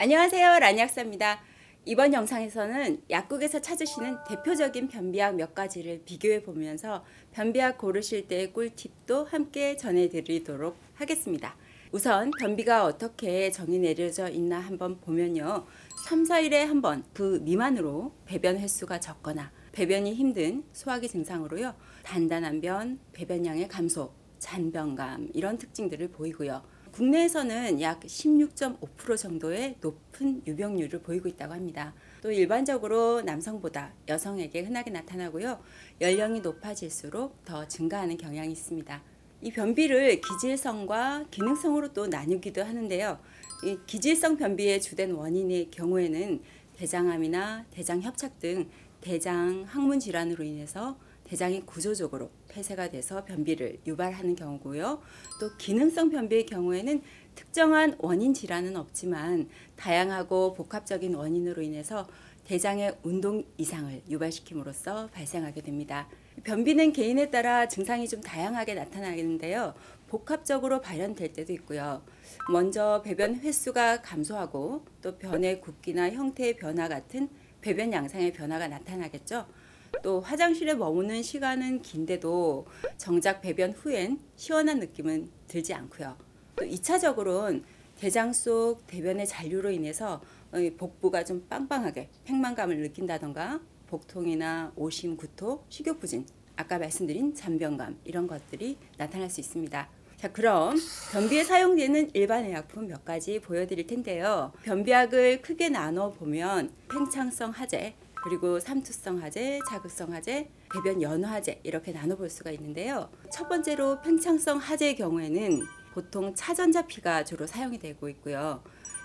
안녕하세요, 라니약사입니다. 이번 영상에서는 약국에서 찾으시는 대표적인 변비약 몇 가지를 비교해 보면서 변비약 고르실 때의 꿀팁도 함께 전해드리도록 하겠습니다. 우선 변비가 어떻게 정의 내려져 있나 한번 보면요. 3, 4일에 한 번 그 미만으로 배변 횟수가 적거나 배변이 힘든 소화기 증상으로요. 단단한 변, 배변량의 감소, 잔변감 이런 특징들을 보이고요. 국내에서는 약 16.5% 정도의 높은 유병률을 보이고 있다고 합니다. 또 일반적으로 남성보다 여성에게 흔하게 나타나고요. 연령이 높아질수록 더 증가하는 경향이 있습니다. 이 변비를 기질성과 기능성으로 또 나누기도 하는데요. 이 기질성 변비의 주된 원인의 경우에는 대장암이나 대장협착 등 대장 항문 질환으로 인해서 대장이 구조적으로 폐쇄가 돼서 변비를 유발하는 경우고요. 또 기능성 변비의 경우에는 특정한 원인 질환은 없지만 다양하고 복합적인 원인으로 인해서 대장의 운동 이상을 유발시킴으로써 발생하게 됩니다. 변비는 개인에 따라 증상이 좀 다양하게 나타나는데요. 복합적으로 발현될 때도 있고요. 먼저 배변 횟수가 감소하고 또 변의 굵기나 형태의 변화 같은 배변 양상의 변화가 나타나겠죠. 또 화장실에 머무는 시간은 긴데도 정작 배변 후엔 시원한 느낌은 들지 않고요. 또 2차적으로는 대장 속 대변의 잔류로 인해서 복부가 좀 빵빵하게 팽만감을 느낀다던가 복통이나 오심, 구토, 식욕부진, 아까 말씀드린 잔변감 이런 것들이 나타날 수 있습니다. 자, 그럼 변비에 사용되는 일반 의약품 몇 가지 보여드릴 텐데요. 변비약을 크게 나눠 보면 팽창성 하제, 그리고 삼투성 하제, 자극성 하제, 배변 연화 하제 이렇게 나눠볼 수가 있는데요. 첫 번째로 팽창성 하제의 경우에는 보통 차전자피가 주로 사용이 되고 있고요.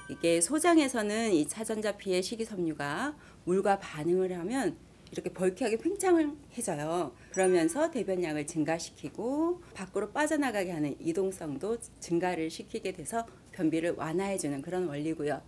이게 소장에서는 이 차전자피의 식이섬유가 물과 반응을 하면 이렇게 벌쾌하게 팽창해져요. 그러면서 대변량을 증가시키고 밖으로 빠져나가게 하는 이동성도 증가를 시키게 돼서 변비를 완화해주는 그런 원리고요.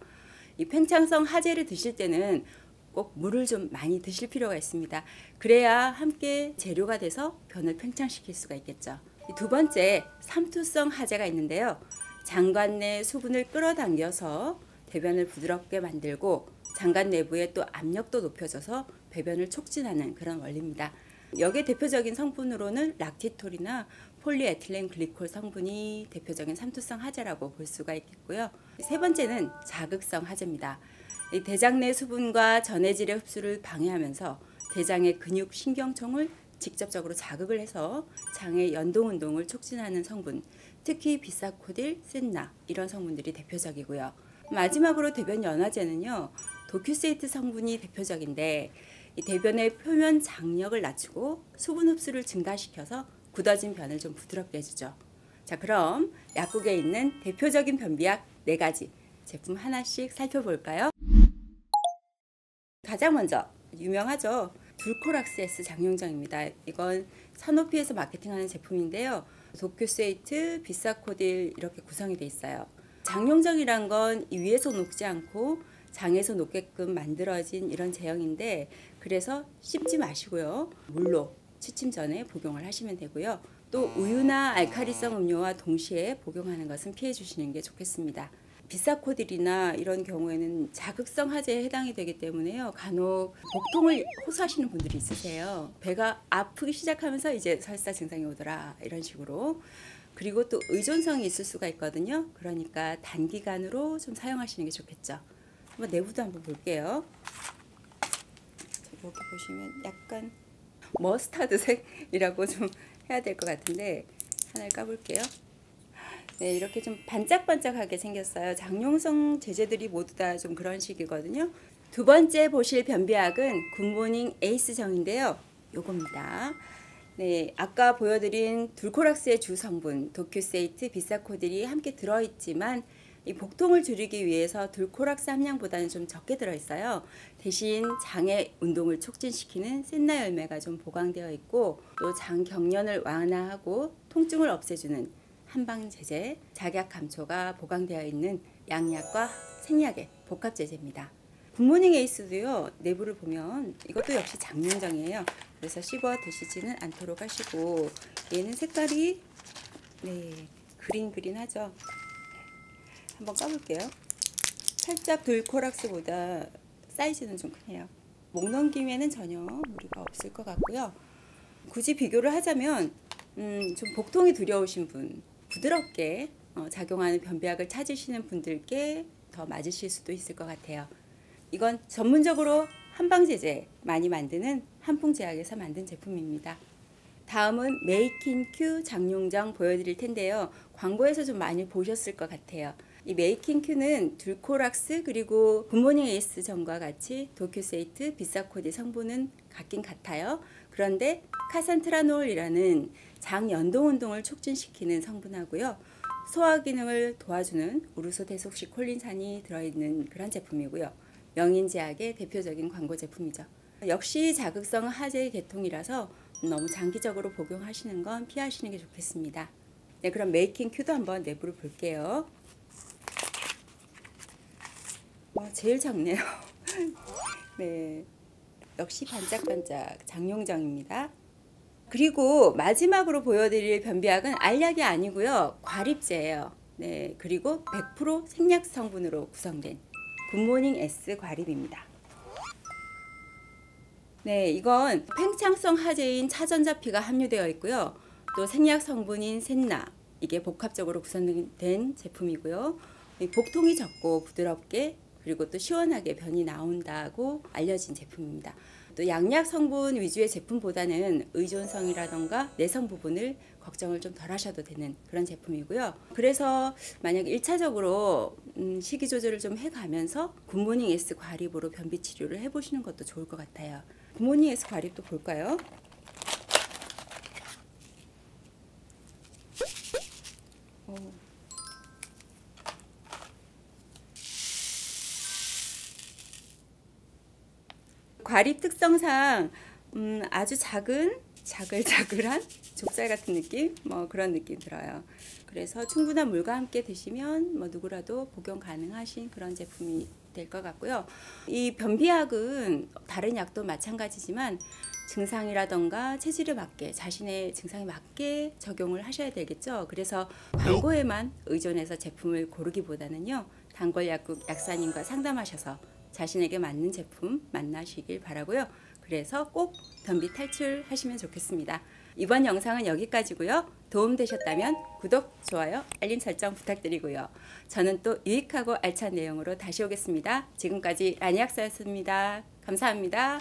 이 팽창성 하제를 드실 때는 꼭 물을 좀 많이 드실 필요가 있습니다. 그래야 함께 재료가 돼서 변을 팽창시킬 수가 있겠죠. 두 번째, 삼투성 하제가 있는데요. 장관 내 수분을 끌어당겨서 대변을 부드럽게 만들고 장관 내부에 또 압력도 높여줘서 배변을 촉진하는 그런 원리입니다. 여기에 대표적인 성분으로는 락티톨이나 폴리에틸렌 글리콜 성분이 대표적인 삼투성 하제라고 볼 수가 있겠고요. 세 번째는 자극성 하제입니다. 이 대장 내 수분과 전해질의 흡수를 방해하면서 대장의 근육 신경총을 직접적으로 자극을 해서 장의 연동 운동을 촉진하는 성분, 특히 비사코딜, 센나 이런 성분들이 대표적이고요. 마지막으로 대변 연화제는요. 도큐세이트 성분이 대표적인데 이 대변의 표면 장력을 낮추고 수분 흡수를 증가시켜서 굳어진 변을 좀 부드럽게 해주죠. 자, 그럼 약국에 있는 대표적인 변비약 4가지 제품 하나씩 살펴볼까요? 가장 먼저 유명하죠. 둘코락스 S 장용정입니다. 이건 산오피에서 마케팅하는 제품인데요. 도큐세이트, 비사코딜 이렇게 구성이 되어 있어요. 장용정이란 건 위에서 녹지 않고 장에서 녹게끔 만들어진 이런 제형인데 그래서 씹지 마시고요. 물로 취침 전에 복용을 하시면 되고요. 또 우유나 알칼리성 음료와 동시에 복용하는 것은 피해 주시는 게 좋겠습니다. 비사코딜이나 이런 경우에는 자극성 하제에 해당이 되기 때문에요. 간혹 복통을 호소하시는 분들이 있으세요. 배가 아프기 시작하면서 이제 설사 증상이 오더라 이런 식으로. 그리고 또 의존성이 있을 수가 있거든요. 그러니까 단기간으로 좀 사용하시는 게 좋겠죠. 한번 내부도 한번 볼게요. 여기 보시면 약간 머스타드색이라고 좀 해야 될 것 같은데 하나를 까볼게요. 네, 이렇게 좀 반짝반짝하게 생겼어요. 장용성 제제들이 모두 다 좀 그런 식이거든요. 두 번째 보실 변비약은 굿모닝 에이스정인데요. 요겁니다. 네, 아까 보여드린 둘코락스의 주 성분 도큐세이트, 비사코딜이 함께 들어있지만 이 복통을 줄이기 위해서 둘코락스 함량보다는 좀 적게 들어있어요. 대신 장의 운동을 촉진시키는 센나 열매가 좀 보강되어 있고 또 장 경련을 완화하고 통증을 없애주는 한방제제, 작약 감초가 보강되어 있는 양약과 생약의 복합제제입니다. 굿모닝 에이스도요. 내부를 보면 이것도 역시 장용정이에요. 그래서 씹어 드시지는 않도록 하시고 얘는 색깔이 그린하죠. 한번 까볼게요. 살짝 덜코락스보다 사이즈는 좀 크네요. 목 넘김에는 전혀 무리가 없을 것 같고요. 굳이 비교를 하자면 좀 복통이 두려우신 분, 부드럽게 작용하는 변비약을 찾으시는 분들께 더 맞으실 수도 있을 것 같아요. 이건 전문적으로 한방제제 많이 만드는 한풍제약에서 만든 제품입니다. 다음은 메이킹-큐 장룡정 보여드릴 텐데요. 광고에서 좀 많이 보셨을 것 같아요. 이 메이킹-큐는 둘코락스 그리고 굿모닝 에이스 전과 같이 도큐세이트, 비사코디 성분은 같긴 같아요. 그런데 카산트라놀이라는 장 연동 운동을 촉진시키는 성분하고요. 소화 기능을 도와주는 우르소 대속식 콜린산이 들어있는 그런 제품이고요. 명인제약의 대표적인 광고 제품이죠. 역시 자극성 하제 계통이라서 너무 장기적으로 복용하시는 건 피하시는 게 좋겠습니다. 네, 그럼 메이킹-큐도 한번 내부를 볼게요. 제일 작네요. 네, 역시 반짝반짝 장룡정입니다. 그리고 마지막으로 보여드릴 변비약은 알약이 아니고요. 과립제예요. 네, 그리고 100% 생약 성분으로 구성된 굿모닝 S 과립입니다. 네, 이건 팽창성 하제인 차전자피가 함유되어 있고요. 또 생약 성분인 셋나, 이게 복합적으로 구성된 제품이고요. 복통이 적고 부드럽게 그리고 또 시원하게 변이 나온다고 알려진 제품입니다. 또 양약 성분 위주의 제품보다는 의존성이라던가 내성 부분을 걱정을 좀 덜 하셔도 되는 그런 제품이고요. 그래서 만약 1차적으로 식이 조절을 좀 해가면서 굿모닝 S 과립으로 변비 치료를 해보시는 것도 좋을 것 같아요. 굿모닝 S 과립도 볼까요? 과립 특성상 아주 작은 자글자글한 좁쌀 같은 느낌, 그런 느낌 들어요. 그래서 충분한 물과 함께 드시면 누구라도 복용 가능하신 그런 제품이 될 것 같고요. 이 변비약은 다른 약도 마찬가지지만 증상이라던가 체질에 맞게 자신의 증상에 맞게 적용을 하셔야 되겠죠. 그래서 광고에만 의존해서 제품을 고르기보다는요, 단골약국 약사님과 상담하셔서 자신에게 맞는 제품 만나시길 바라고요. 그래서 꼭 변비 탈출하시면 좋겠습니다. 이번 영상은 여기까지고요. 도움되셨다면 구독, 좋아요, 알림 설정 부탁드리고요. 저는 또 유익하고 알찬 내용으로 다시 오겠습니다. 지금까지 라니 약사였습니다. 감사합니다.